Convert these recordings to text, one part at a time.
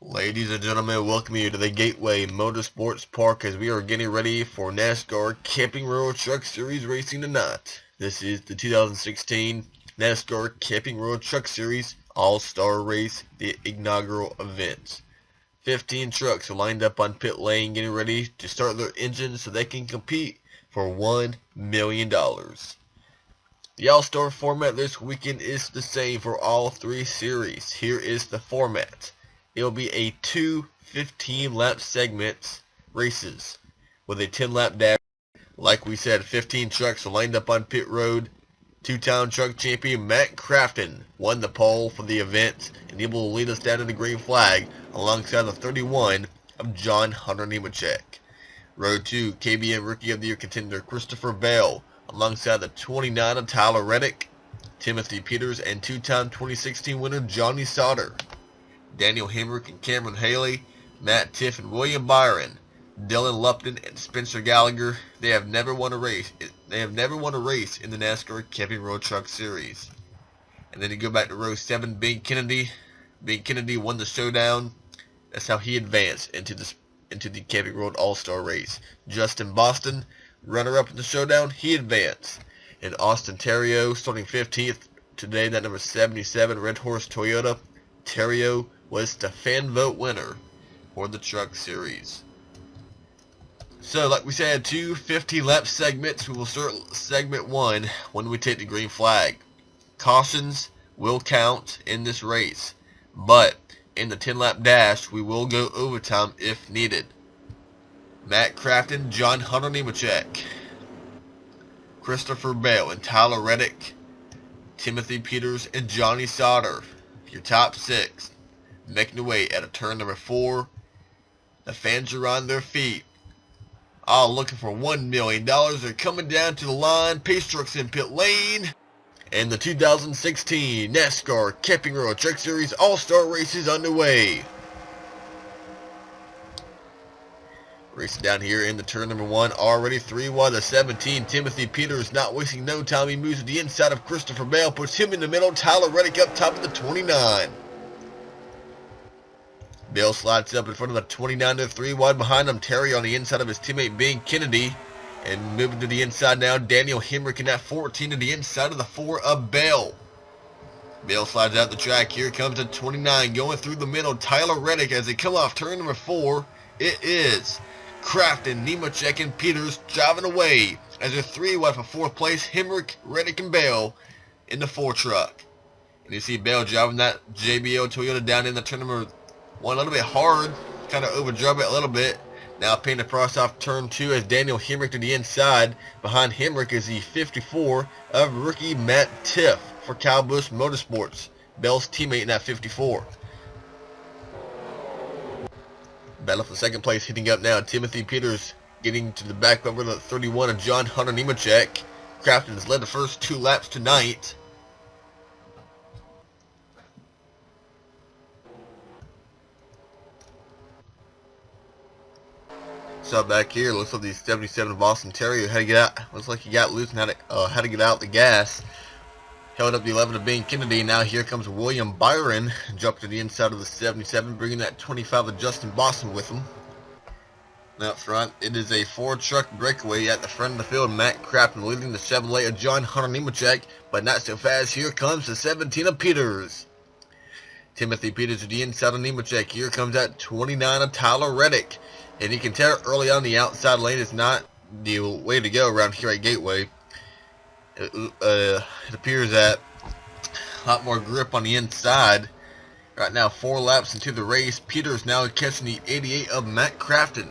Ladies and gentlemen, welcome you to the Gateway Motorsports Park as we are getting ready for NASCAR Camping World Truck Series racing tonight. This is the 2016 NASCAR Camping World Truck Series All-Star Race, the inaugural event. 15 trucks are lined up on pit lane getting ready to start their engines so they can compete for $1 million. The All-Star format this weekend is the same for all three series. Here is the format. It will be a 2 15-lap segments races with a 10-lap dash. Like we said, 15 trucks are lined up on pit road. Two-time truck champion Matt Crafton won the pole for the event, and he will lead us down to the green flag alongside the 31 of John Hunter Nemechek. Road 2, KBM Rookie of the Year contender Christopher Bell alongside the 29 of Tyler Reddick, Timothy Peters, and two-time 2016 winner Johnny Sauter. Daniel Hemrick and Cameron Haley, Matt Tiff and William Byron, Dylan Lupton and Spencer Gallagher. They have never won a race. They have never won a race in the NASCAR Camping World Truck Series. And then you go back to row 7, Big Kennedy. Big Kennedy won the showdown. That's how he advanced into the Camping World All-Star race. Justin Boston, runner-up in the showdown, he advanced. And Austin Terrio, starting 15th today, that number 77 Red Horse Toyota. Terrio was the fan vote winner for the truck series. So like we said, 2 15-lap segments. We will start segment 1 when we take the green flag. Cautions will count in this race, but in the 10-lap dash we will go overtime if needed. Matt Crafton, John Hunter Nemechek, Christopher Bell and Tyler Reddick, Timothy Peters and Johnny Sauter. Your top 6 making their way at a turn number 4. The fans are on their feet, all looking for $1 million. They're coming down to the line. Pace trucks in pit lane, and the 2016 NASCAR Camping World Truck Series All-Star race is underway. Racing down here in the turn number 1, already 3 wide. The 17, Timothy Peters, not wasting no time. He moves to the inside of Christopher Bell, puts him in the middle. Tyler Reddick up top of the 29. Bell slides up in front of the 29 to 3 wide behind him. Terry on the inside of his teammate Bing Kennedy. And moving to the inside now, Daniel Hemrick in that 14 to the inside of the 4 of Bell. Bell slides out the track. Here comes the 29 going through the middle. Tyler Reddick as they come off turn number 4. It is Crafton, Nemechek, and Peters driving away as they're 3 wide for 4th place. Hemrick, Reddick, and Bell in the 4 truck. And you see Bell driving that JBO Toyota down in the turn number 1 a little bit hard, kind of overdrove it a little bit. Now paying the cross off turn 2 as Daniel Hemrick to the inside. Behind Hemrick is the 54 of rookie Matt Tiff for Cowbush Motorsports, Bell's teammate in that 54. Battle for second place hitting up now. Timothy Peters getting to the back bumper of the 31 of John Hunter Nemechek. Crafton has led the first 2 laps tonight. So back here, looks like the 77 of Boston Terrier had to get out. Looks like he got loose and had to get out the gas. Held up the 11 of Bing Kennedy. Now here comes William Byron. Jumped to the inside of the 77, bringing that 25 of Justin Boston with him. Now up front, it is a 4-truck breakaway at the front of the field. Matt Crafton leading the Chevrolet of John Hunter Nemechek, but not so fast. Here comes the 17 of Peters. Timothy Peters to the inside of Nemechek. Here comes that 29 of Tyler Reddick. And you can tell early on the outside lane is not the way to go around here at Gateway. It appears that a lot more grip on the inside. Right now, 4 laps into the race. Peters now catching the 88 of Matt Crafton.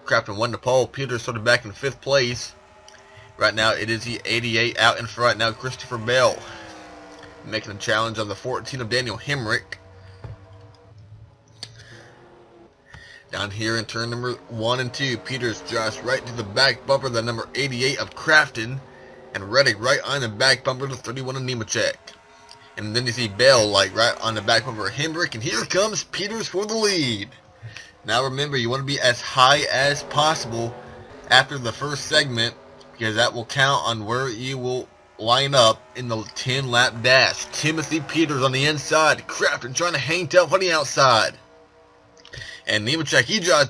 Crafton won the pole. Peters started back in 5th place. Right now, it is the 88 out in front. Now, Christopher Bell making a challenge on the 14 of Daniel Hemrick. Down here in turn number 1 and 2, Peters drives right to the back bumper of the number 88 of Crafton, and Reddick right on the back bumper of the 31 of Nemechek. And then you see Bell like right on the back bumper of Hemrick, and here comes Peters for the lead. Now remember, you want to be as high as possible after the first segment, because that will count on where you will line up in the 10-lap dash. Timothy Peters on the inside. Crafton trying to hang tough on the outside. And Nemechek, he drives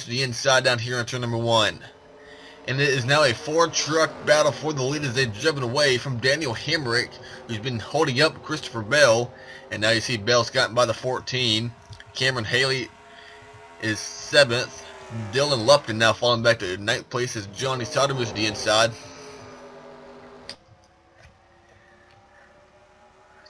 to the inside down here on turn number 1. And it is now a 4-truck battle for the lead as they've driven away from Daniel Hemrick, who's been holding up Christopher Bell. And now you see Bell's gotten by the 14. Cameron Haley is 7th. Dylan Lupton now falling back to 9th place as Johnny Sauter moves to the inside.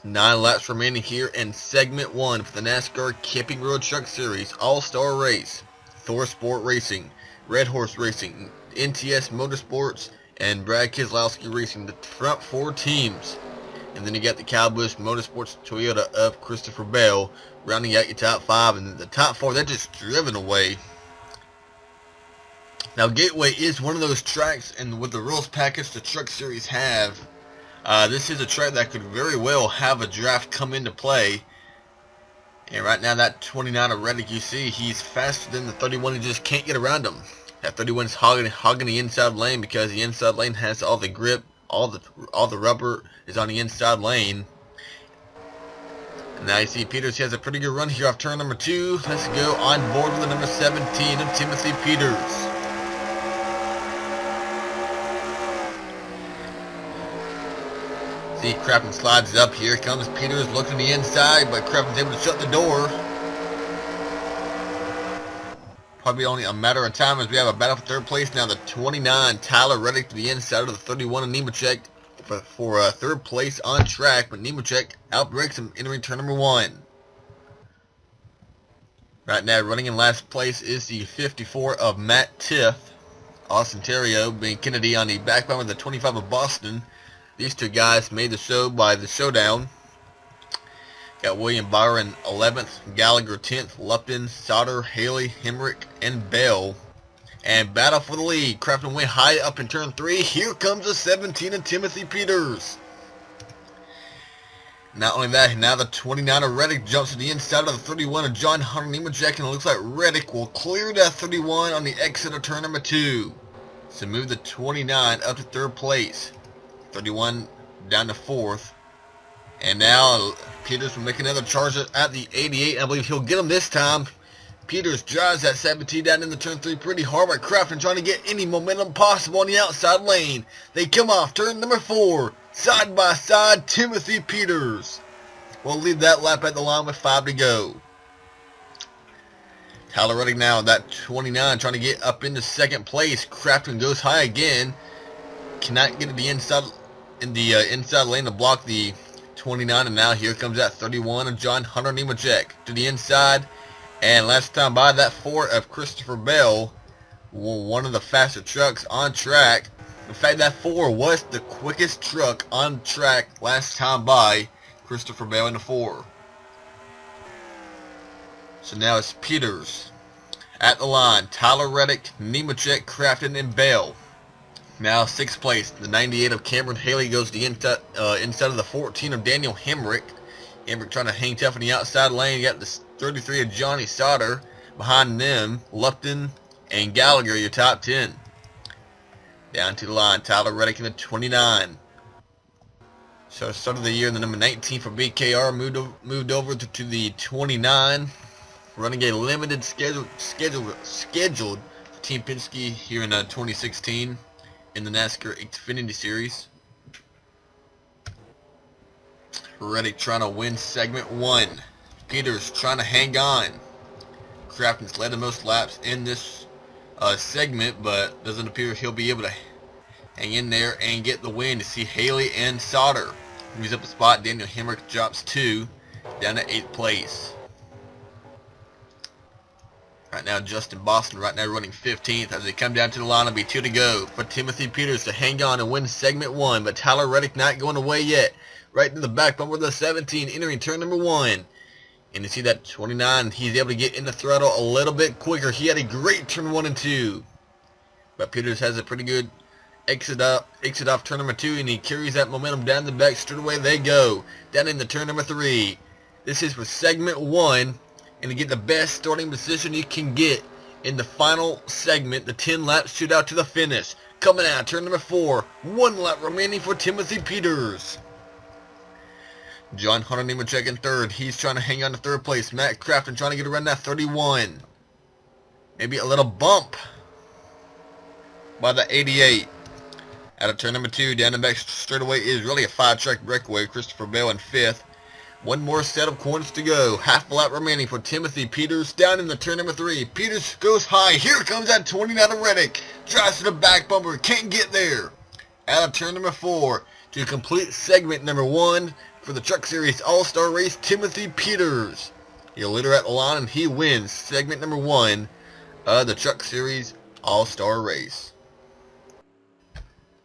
9 laps remaining here in segment 1 for the NASCAR Camping Road Truck Series All-Star Race. Thor Sport Racing, Red Horse Racing, NTS Motorsports, and Brad Keselowski Racing, the front 4 teams. And then you got the Cowbush Motorsports Toyota of Christopher Bell rounding out your top 5, and then the top 4, they're just driven away. Now Gateway is one of those tracks, and with the rules package the Truck Series have, this is a track that could very well have a draft come into play. And right now that 29 of Reddick, you see he's faster than the 31, he just can't get around him. That 31 is hogging the inside lane because the inside lane has all the grip, all the rubber is on the inside lane. And now you see Peters, he has a pretty good run here off turn number 2. Let's go on board with the number 17 of Timothy Peters. See, Crafton slides up. Here comes Peters, looking the inside, but Crafton's able to shut the door. Probably only a matter of time as we have a battle for 3rd place. Now the 29, Tyler Reddick, to the inside of the 31 of Nemechek for 3rd place on track, but Nemechek outbreaks him entering turn number 1. Right now running in last place is the 54 of Matt Tiff. Austin Terrio being Kennedy on the back bumper of the 25 of Boston. These 2 guys made the show by the showdown. Got William Bauer in 11th, Gallagher 10th, Lupton, Sauter, Haley, Hemrick, and Bell. And battle for the lead. Crafton went high up in turn 3. Here comes the 17 of Timothy Peters. Not only that, now the 29 of Reddick jumps to the inside of the 31 of John Hunter Nemechek, and it looks like Reddick will clear that 31 on the exit of turn number 2. So move the 29 up to 3rd place. 31 down to 4th. And now Peters will make another charge at the 88. I believe he'll get him this time. Peters drives that 17 down in the turn 3 pretty hard, but Crafton trying to get any momentum possible on the outside lane. They come off turn number 4. Side by side, Timothy Peters. We'll leave that lap at the line with 5 to go. Tyler Reddick now, that 29, trying to get up into 2nd place. Crafton goes high again. Cannot get to the inside inside lane to block the 29, and now here comes that 31 of John Hunter Nemechek to the inside. And last time by, that 4 of Christopher Bell, one of the faster trucks on track. In fact, that 4 was the quickest truck on track last time by, Christopher Bell in the 4. So now it's Peters at the line. Tyler Reddick, Nemechek, Crafton, and Bell. Now 6th place, the 98 of Cameron Haley goes to the inside of the 14 of Daniel Hemrick. Hemrick trying to hang tough in the outside lane. You got the 33 of Johnny Sauter. Behind them, Lupton and Gallagher, your top 10. Down to the line, Tyler Reddick in the 29. So start of the year, the number 19 for BKR moved over to the 29. Running a limited scheduled for Team Penske here in 2016 in the NASCAR Xfinity Series. Reddick trying to win segment 1. Peters trying to hang on. Crafton's led the most laps in this segment, but doesn't appear he'll be able to hang in there and get the win. To see Haley and Sauter moves up a spot. Daniel Hemrick drops 2 down to 8th place. Right now, Justin Boston right now running 15th. As they come down to the line, it'll be 2 to go for Timothy Peters to hang on and win segment 1. But Tyler Reddick not going away yet. Right to the back bumper of the 17, entering turn number 1. And you see that 29, he's able to get in the throttle a little bit quicker. He had a great turn 1 and 2. But Peters has a pretty good exit off turn number 2, and he carries that momentum down the back. Straight away they go. Down into turn number 3. This is for segment 1. And to get the best starting position you can get in the final segment, the 10-lap shootout to the finish. Coming out, turn number 4. 1 lap remaining for Timothy Peters. John Hunter Nemechek in third. He's trying to hang on to third place. Matt Crafton trying to get around that 31. Maybe a little bump by the 88. Out of turn number 2, down the back straightaway is really a 5-track breakaway. Christopher Bell in 5th. One more set of corners to go. Half a lap remaining for Timothy Peters. Down in the turn number 3. Peters goes high. Here comes that 29 of Reddick. Drives to the back bumper. Can't get there. Out of turn number 4 to complete segment number 1 for the Truck Series All-Star Race, Timothy Peters. He'll leader at the line and he wins segment number 1 of the Truck Series All-Star Race.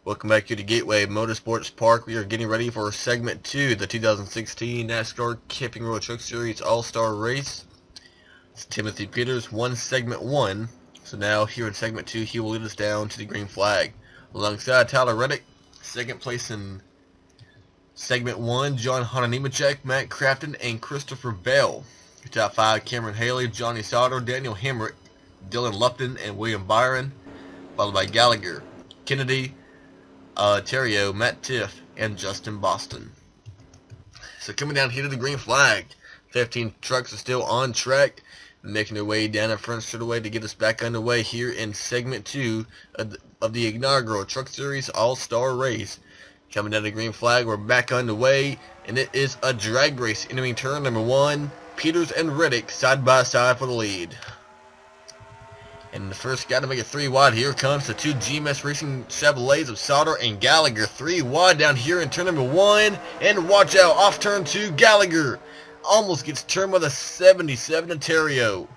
Welcome back to the Gateway Motorsports Park. We are getting ready for segment 2, the 2016 NASCAR Camping World Truck Series All-Star Race. It's Timothy Peters won segment 1, so now here in segment 2 he will lead us down to the green flag. Alongside Tyler Reddick, second place in segment 1, John Hunter Nemechek, Matt Crafton, and Christopher Bell. Your top 5, Cameron Haley, Johnny Sauter, Daniel Hemrick, Dylan Lupton, and William Byron, followed by Gallagher, Kennedy, Terrio, Matt Tiff, and Justin Boston. So coming down here to the green flag, 15 trucks are still on track, making their way down in front straightaway to get us back underway here in segment 2 of the inaugural Truck Series All-Star Race. Coming down the green flag, we're back underway, and it is a drag race entering turn number 1. Peters and Reddick side by side for the lead. And the first guy to make it 3 wide, here comes the 2 GMS Racing Chevrolets of Sauter and Gallagher. 3 wide down here in turn number 1. And watch out, off turn 2, Gallagher almost gets turned by the 77 Ontario.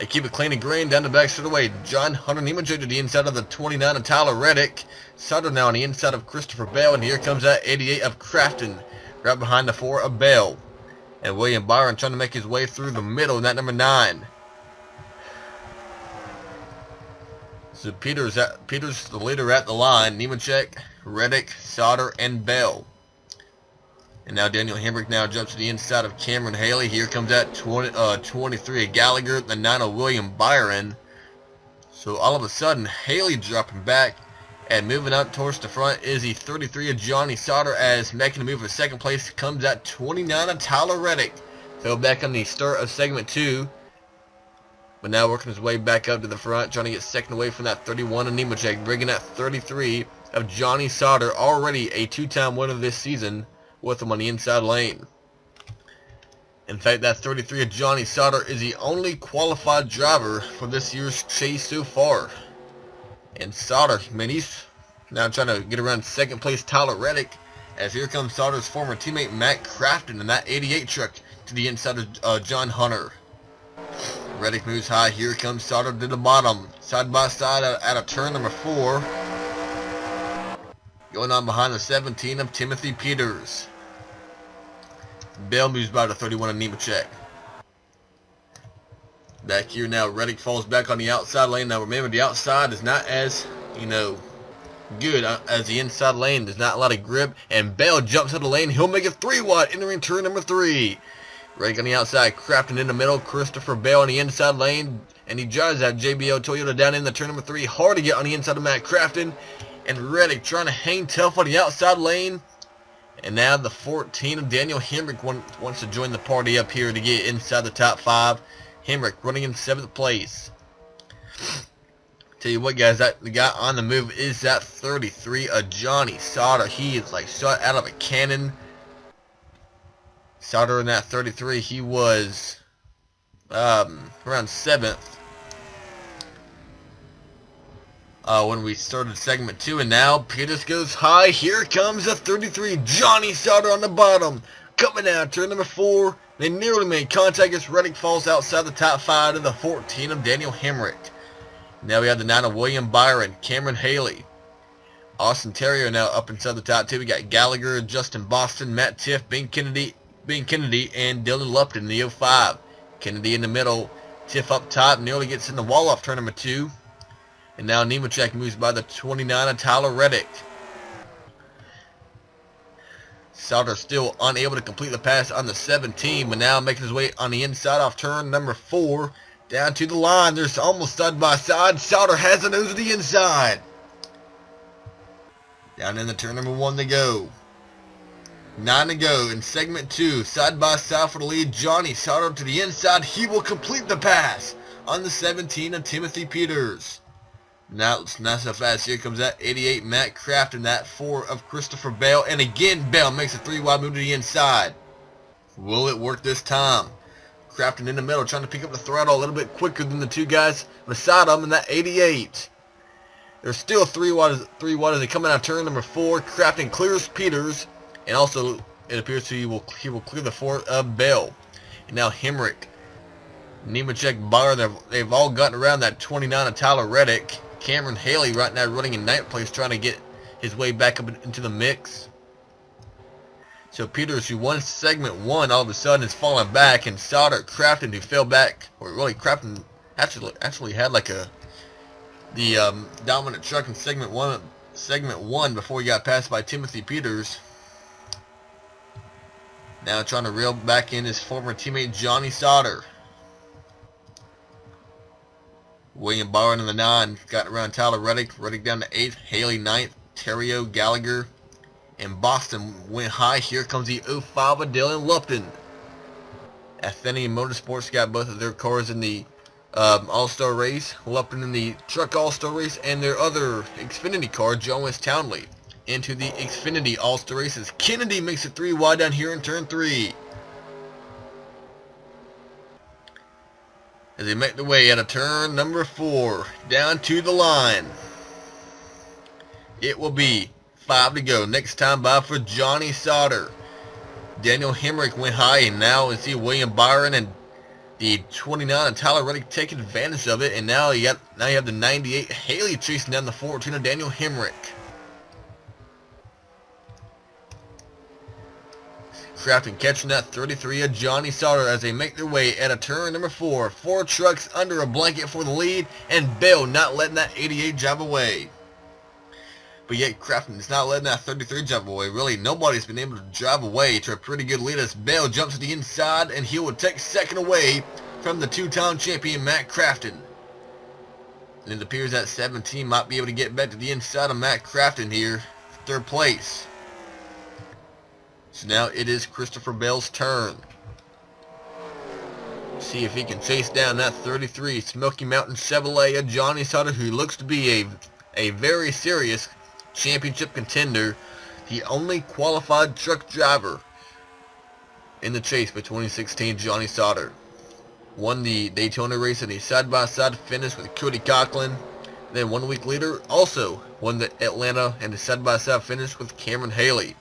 They keep it clean and green down the back straightaway. John Hunter Nemechek to the inside of the 29 of Tyler Reddick. Sauter now on the inside of Christopher Bell. And here comes that 88 of Crafton, right behind the 4 of Bell. And William Byron trying to make his way through the middle in that number 9. So Peters the leader at the line. Nemechek, Reddick, Sauter, and Bell. And now Daniel Hemrick now jumps to the inside of Cameron Haley. Here comes that 23 of Gallagher, the 9 of William Byron. So all of a sudden, Haley dropping back and moving out towards the front is the 33 of Johnny Sauter, as making a move for second place comes that 29 of Tyler Reddick. Fell back on the start of segment 2. But now working his way back up to the front, trying to get second away from that 31 of Nemechek, bringing that 33 of Johnny Sauter, already a 2-time winner this season, with him on the inside lane. In fact, that 33 of Johnny Sauter is the only qualified driver for this year's chase so far. And Sauter, man, he's now trying to get around second place Tyler Reddick, as here comes Sauter's former teammate Matt Crafton in that 88 truck to the inside of John Hunter. Reddick moves high. Here comes Sauter to the bottom. Side by side out of turn number 4. Going on behind the 17 of Timothy Peters. Bell moves by the 31 of Nemechek. Back here now, Reddick falls back on the outside lane. Now remember, the outside is not as, good as the inside lane. There's not a lot of grip. And Bell jumps out of the lane. He'll make it 3 wide, entering turn number 3. Reddick on the outside, Crafton in the middle, Christopher Bell on the inside lane, and he drives that JBL Toyota down in the turn number 3. Hard to get on the inside of Matt Crafton, and Reddick trying to hang tough on the outside lane. And now the 14 of Daniel Hemrick wants to join the party up here to get inside the top 5. Hemrick running in 7th place. Tell you what, guys, the guy on the move is that 33 of Johnny Sauter. He is like shot out of a cannon. Sauter in that 33, he was around 7th when we started segment 2, and now Peters goes high. Here comes the 33, Johnny Sauter on the bottom. Coming out, turn number 4. They nearly made contact as Reddick falls outside the top 5 to the 14 of Daniel Hemrick. Now we have the 9 of William Byron, Cameron Haley. Austin Terrio now up inside the top 2. We got Gallagher, Justin Boston, Matt Tiff, Ben Kennedy, and Dylan Lupton in the 05. Kennedy in the middle, Tiff up top, nearly gets in the wall off turn number 2. And now Nemechek moves by the 29 of Tyler Reddick. Sauter still unable to complete the pass on the 17, but now making his way on the inside off turn number 4. Down to the line. There's almost side by side. Sauter has the nose to the inside. Down in the turn number 1 to go. 9 to go in segment 2. Side by side for the lead. Johnny Sauter to the inside. He will complete the pass on the 17 of Timothy Peters. Now it's not so fast. Here comes that 88 Matt Crafton, that 4 of Christopher Bell. And again, Bell makes a 3-wide move to the inside. Will it work this time? Crafton in the middle, trying to pick up the throttle a little bit quicker than the two guys beside him in that 88. There's still 3 wide as they come out of turn number 4. Crafton clears Peters, and also it appears he will clear the 4 of Bell. And now Hemrick, Nemechek, Bar, they've all gotten around that 29 of Tyler Reddick. Cameron Haley right now running in 9th place, trying to get his way back up into the mix. So Peters, who won segment 1, all of a sudden is falling back, and Sauter, Crafton, who fell back, or really Crafton actually had like the dominant truck in segment one before he got passed by Timothy Peters. Now trying to reel back in his former teammate Johnny Sauter. William Byron in the 9 got around Tyler Reddick down to 8th, Haley 9th, Terrio, Gallagher, and Boston went high. Here comes the 05 of Dylan Lupton. Gateway Motorsports got both of their cars in the All-Star race, Lupton in the Truck All-Star race, and their other Xfinity car, John West Townley, into the Xfinity All-Star races. Kennedy makes it 3 wide down here in turn 3. As they make their way out of turn number 4, down to the line. It will be 5 to go. Next time by for Johnny Sauter. Daniel Hemrick went high, and now we see William Byron and the 29 of Tyler Reddick taking advantage of it. And now you have the 98 Haley chasing down the 14 of Daniel Hemrick. Crafton catching that 33 of Johnny Sauter as they make their way at a turn number 4. 4 trucks under a blanket for the lead, and Bell not letting that 88 drive away. But yet Crafton is not letting that 33 drive away. Really, nobody's been able to drive away to a pretty good lead as Bell jumps to the inside, and he will take second away from the 2-time champion Matt Crafton. And it appears that 17 might be able to get back to the inside of Matt Crafton here, 3rd place. So now it is Christopher Bell's turn. See if he can chase down that 33 Smoky Mountain Chevrolet of Johnny Sauter, who looks to be a very serious championship contender. The only qualified truck driver in the chase for 2016, Johnny Sauter. Won the Daytona race in a side-by-side finish with Cody Coughlin. Then 1 week later, also won the Atlanta and a side-by-side finish with Cameron Haley.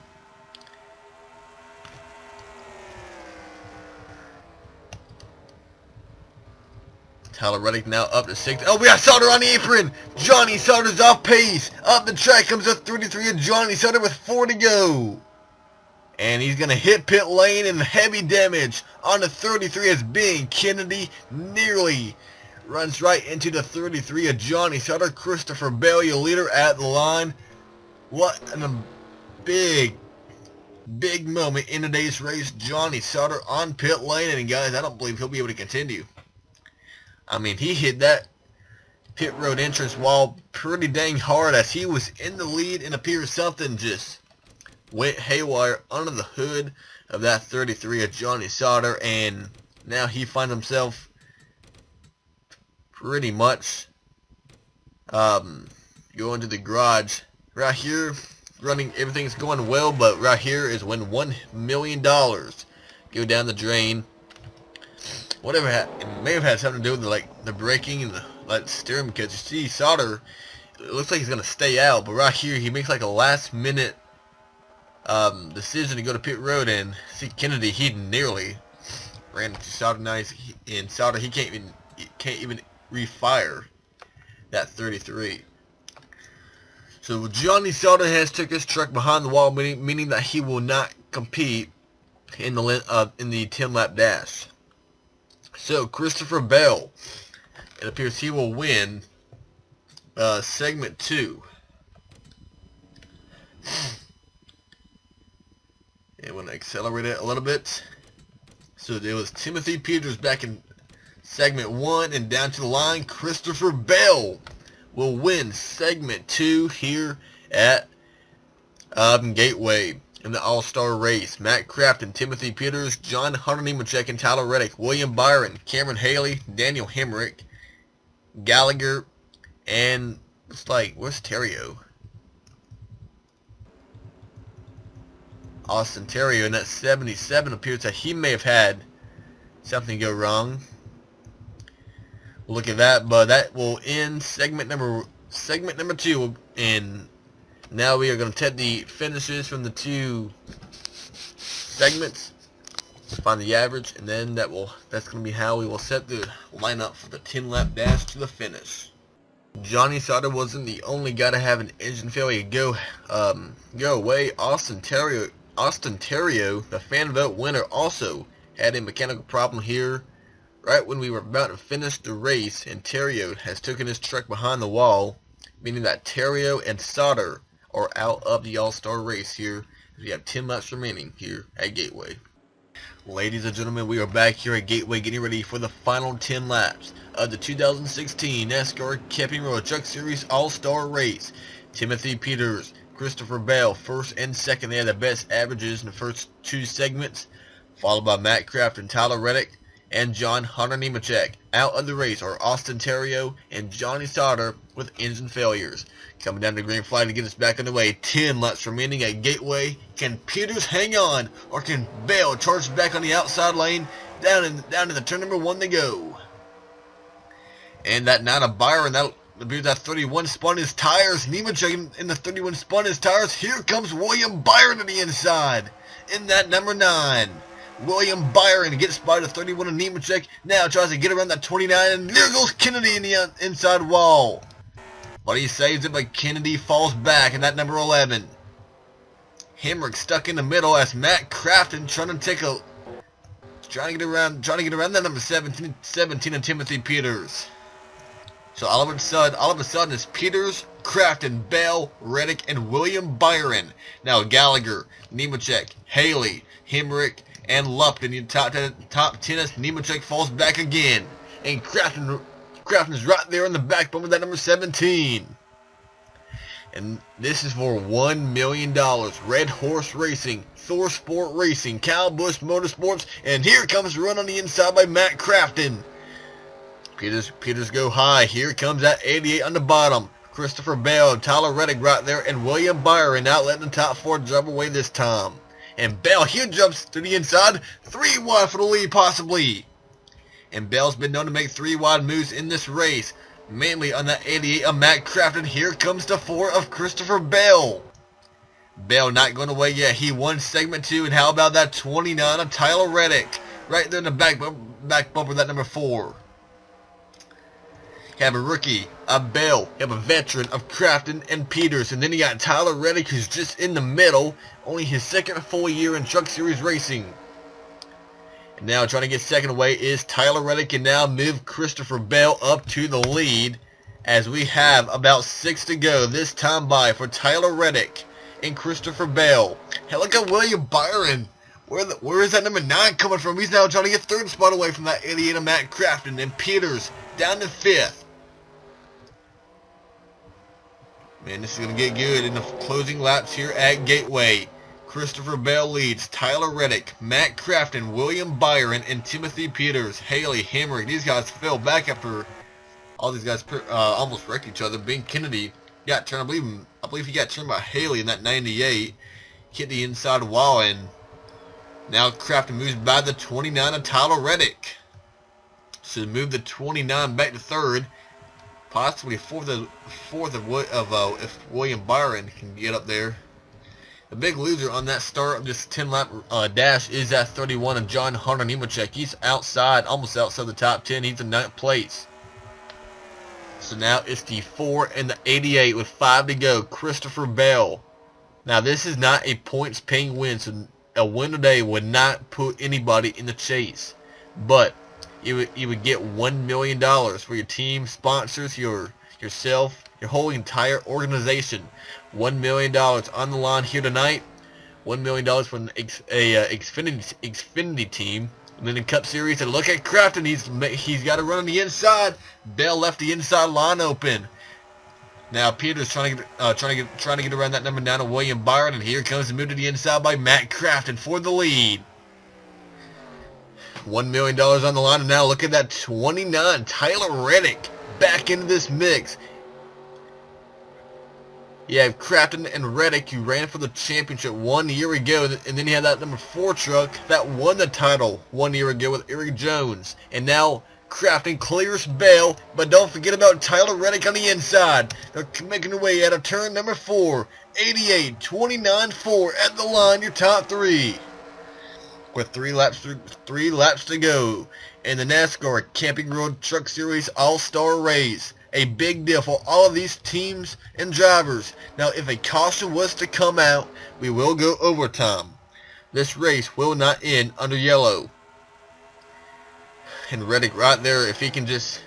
Tyler Reddick now up to 6th. Oh, we got Sauter on the apron. Johnny Sauter's off pace. Up the track comes the 33 of Johnny Sauter with 4 to go. And he's going to hit pit lane and heavy damage on the 33 as Bing Kennedy nearly runs right into the 33 of Johnny Sauter. Christopher Bell, your leader at the line. What a big moment in today's race. Johnny Sauter on pit lane. And guys, I don't believe he'll be able to continue. I mean, he hit that pit road entrance wall pretty dang hard as he was in the lead, and appears something just went haywire under the hood of that 33 of Johnny Sauter, and now he finds himself pretty much going to the garage. Right here, everything's going well, but right here is when $1 million go down the drain. Whatever it may have had something to do with the braking and the steering, because you see Sauter, it looks like he's gonna stay out, but right here he makes like a last minute decision to go to pit road, and see Kennedy, he nearly ran into Sauter. Now in Sauter, he can't even refire that 33. So Johnny Sauter has took his truck behind the wall, meaning that he will not compete in the 10-lap dash. So Christopher Bell, it appears he will win segment 2. And I'm going to accelerate it a little bit. So it was Timothy Peters back in segment 1, and down to the line, Christopher Bell will win segment 2 here at Gateway in the All-Star race. Matt Crafton, Timothy Peters, John Hunter Nemechek, and Tyler Reddick, William Byron, Cameron Haley, Daniel Hemrick, Gallagher, and it's like, where's Terrio? Austin Terrio in that 77 appears that he may have had something go wrong. We'll look at that, but that will end segment number 2, and now we are going to take the finishes from the 2 segments to find the average, and then that's going to be how we will set the lineup for the 10-lap dash to the finish. Johnny Sauter wasn't the only guy to have an engine failure go away. Austin Terrio, the fan vote winner, also had a mechanical problem here right when we were about to finish the race, and Terrio has taken his truck behind the wall, meaning that Terrio and Sauter are out of the All-Star race here. We have 10 laps remaining here at Gateway. Ladies and gentlemen, we are back here at Gateway getting ready for the final 10 laps of the 2016 NASCAR Camping World Truck Series All-Star race. Timothy Peters, Christopher Bell, first and second. They had the best averages in the first 2 segments, followed by Matt Craft and Tyler Reddick and John Hunter Nemechek. Out of the race are Austin Terrio and Johnny Sauter with engine failures. Coming down the green flag to get us back on the way. 10 laps remaining at Gateway. Can Peters hang on, or can Bell charge back on the outside lane? Down in the turn number 1 they go. And that now to Byron, that 31 spun his tires. Nemechek in the 31 spun his tires. Here comes William Byron to the inside in that number 9. William Byron gets by the 31 of Nemechek. Now tries to get around that 29, and there goes Kennedy in the inside wall. But he saves it, but Kennedy falls back in that number 11. Hemrick stuck in the middle as Matt Crafton trying to get around that number 17 of Timothy Peters. So all of a sudden it's Peters, Crafton, Bell, Reddick, and William Byron. Now Gallagher, Nemechek, Haley, Hemrick, and Lupton in top 10 as Nemechek falls back again. And Crafton's right there in the back bumper, that number 17. And this is for $1 million. Red Horse Racing, Thor Sport Racing, Kyle Busch Motorsports, and here comes the run on the inside by Matt Crafton. Peters go high. Here comes that 88 on the bottom. Christopher Bell, Tyler Reddick right there, and William Byron not letting the top 4 jump away this time. And Bell here jumps to the inside, 3 wide for the lead possibly. And Bell's been known to make 3 wide moves in this race, mainly on that 88 of Matt Crafton. Here comes the 4 of Christopher Bell. Bell not going away yet. He won segment 2, and how about that 29 of Tyler Reddick? Right there in the back bumper, that number 4. You have a rookie, a Bell, you have a veteran of Crafton and Peters, and then you got Tyler Reddick, who's just in the middle, only his 2nd full year in Truck Series racing. And now trying to get second away is Tyler Reddick, and now move Christopher Bell up to the lead as we have about 6 to go this time by for Tyler Reddick and Christopher Bell. Hey, look at William Byron. Where is that number 9 coming from? He's now trying to get 3rd spot away from that 88 of Matt Crafton, and Peters down to 5th. Man, this is going to get good in the closing laps here at Gateway. Christopher Bell leads, Tyler Reddick, Matt Crafton, William Byron, and Timothy Peters. Haley, Hemrick, these guys fell back after all these guys almost wrecked each other. Ben Kennedy got turned, I believe he got turned by Haley in that 98. Hit the inside wall, and now Crafton moves by the 29 of Tyler Reddick. So move the 29 back to 3rd. Possibly fourth if William Byron can get up there. The big loser on that start of this 10-lap dash is that 31 of John Hunter Nemechek. He's almost outside the top 10. He's in 9th place. So now it's the 4 and the 88 with 5 to go. Christopher Bell. Now this is not a points-paying win, so a win today would not put anybody in the chase. But you would get $1 million for your team, sponsors, yourself, your whole entire organization. $1 million on the line here tonight. $1 million from a Xfinity team. And then in Cup Series, and look at Crafton. He's got to run on the inside. Bell left the inside line open. Now Peters trying to get around that number 9 of William Byron, and here comes the move to the inside by Matt Crafton for the lead. $1 million on the line, and now look at that 29, Tyler Reddick, back into this mix. You have Crafton and Reddick, who ran for the championship 1 year ago, and then you have that number 4 truck that won the title 1 year ago with Eric Jones. And now Crafton clears Bell, but don't forget about Tyler Reddick on the inside. They're making their way out of turn number 4, 88, 29, 4 at the line, your top 3. With 3 laps to go in the NASCAR Camping World Truck Series All-Star Race. A big deal for all of these teams and drivers. Now, if a caution was to come out, we will go overtime. This race will not end under yellow. And Reddick right there, if he can just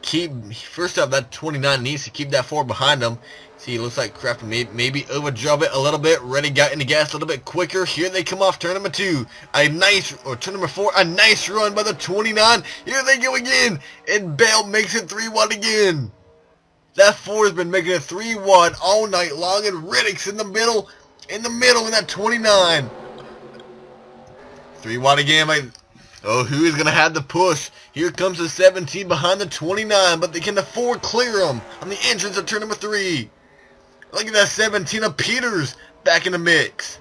keep, first off, that 29 needs to keep that 4 behind him. See, it looks like Crafton maybe overdrove it a little bit. Reddick got in the gas a little bit quicker. Here they come off turn number 2. Turn number 4, a nice run by the 29. Here they go again. And Bell makes it 3 wide again. That 4 has been making it 3 wide all night long. And Reddick's in the middle in that 29. 3 wide again. Oh, who is going to have the push? Here comes the 17 behind the 29, but they can afford clear them on the entrance of turn number 3. Look at that 17 of Peters back in the mix.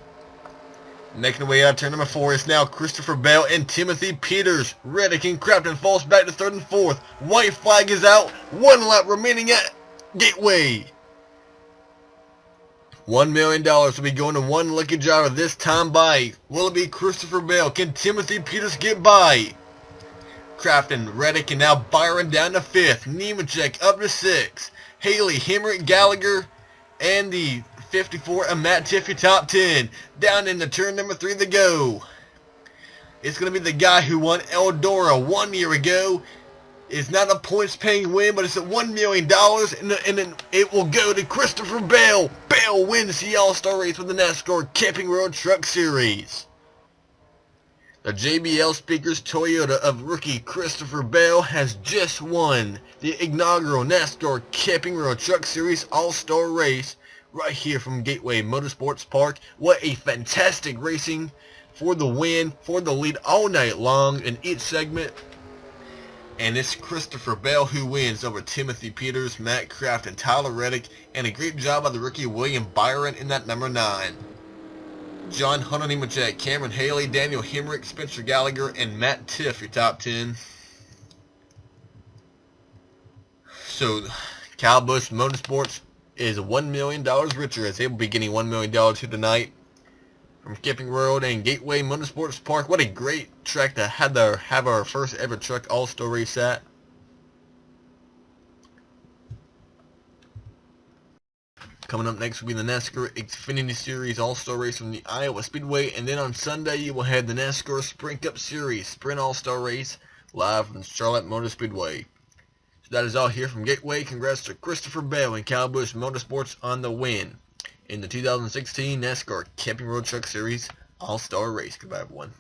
Making the way out of turn number 4 is now Christopher Bell and Timothy Peters. Reddick and Crafton falls back to 3rd and 4th. White flag is out. 1 lap remaining at Gateway. $1 million will be going to one lucky driver this time by. Will it be Christopher Bell? Can Timothy Peters get by? Crafton, Reddick, and now Byron down to 5th. Nemechek up to 6th. Haley, Hemrick, Gallagher, and the 54 of Matt Tiffy top 10. Down into turn number 3 to go. It's going to be the guy who won Eldora 1 year ago. It's not a points-paying win, but it's at $1 million, and then it will go to Christopher Bell. Bell wins the All-Star Race with the NASCAR Camping World Truck Series. The JBL Speakers Toyota of rookie Christopher Bell has just won the inaugural NASCAR Camping World Truck Series All-Star Race right here from Gateway Motorsports Park. What a fantastic racing for the win, for the lead all night long in each segment. And it's Christopher Bell who wins over Timothy Peters, Matt Kraft, and Tyler Reddick, and a great job by the rookie William Byron in that number 9. John Hunter, Nemechek, Cameron Haley, Daniel Hemrick, Spencer Gallagher, and Matt Tiff, your top 10. So, Kyle Busch Motorsports is $1 million richer, as they will be getting $1 million here tonight from Camping World and Gateway Motorsports Park. What a great track to have our first ever truck all-star race at. Coming up next will be the NASCAR Xfinity Series All-Star Race from the Iowa Speedway, and then on Sunday you will have the NASCAR Sprint Cup Series Sprint All-Star Race live from Charlotte Motor Speedway. So that is all here from Gateway. Congrats to Christopher Bell and Kyle Busch Motorsports on the win in the 2016 NASCAR Camping World Truck Series All-Star Race. Goodbye, everyone.